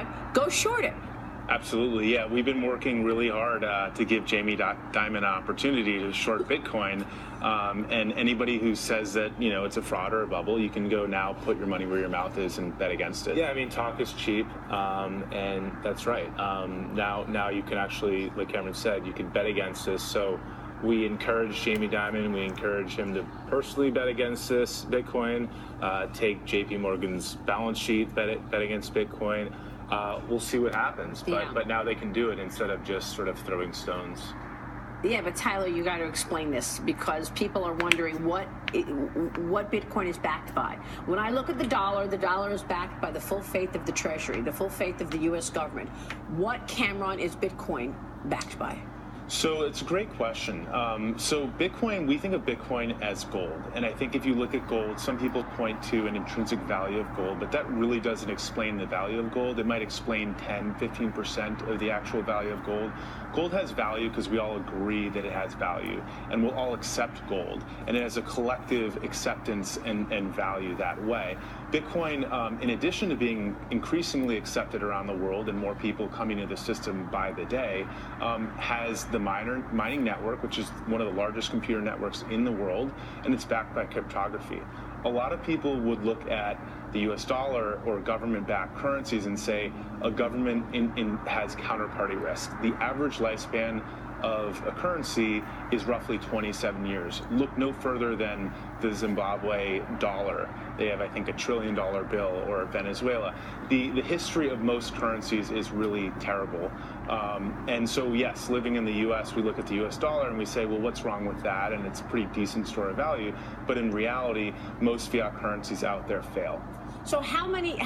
bought, go short it. Absolutely, yeah. We've been working really hard to give Jamie Dimon an opportunity to short Bitcoin. And anybody who says that, it's a fraud or a bubble, you can go now, put your money where your mouth is, and bet against it. Yeah, I mean, talk is cheap, and that's right. Now you can actually, like Cameron said, you can bet against this. So we encourage Jamie Dimon, we encourage him to personally bet against this Bitcoin, take JP Morgan's balance sheet, bet against Bitcoin. We'll see what happens, but now they can do it instead of just sort of throwing stones. Yeah, but Tyler, you got to explain this because people are wondering what Bitcoin is backed by. When I look at the dollar is backed by the full faith of the Treasury, the full faith of the U.S. government. What, Cameron, is Bitcoin backed by? So it's a great question. So Bitcoin, we think of Bitcoin as gold. And I think if you look at gold, some people point to an intrinsic value of gold, but that really doesn't explain the value of gold. It might explain 10, 15% of the actual value of gold. Gold has value because we all agree that it has value, and we'll all accept gold. And it has a collective acceptance and value that way. Bitcoin, in addition to being increasingly accepted around the world and more people coming into the system by the day, has the mining network, which is one of the largest computer networks in the world, and it's backed by cryptography. A lot of people would look at the US dollar or government-backed currencies and say a government has counterparty risk. The average lifespan of a currency is roughly 27 years. Look no further than the Zimbabwe dollar. They have, I think, $1 trillion bill, or Venezuela. The history of most currencies is really terrible. And so, yes, living in the U.S., we look at the U.S. dollar and we say, well, what's wrong with that? And it's a pretty decent store of value. But in reality, most fiat currencies out there fail. So how many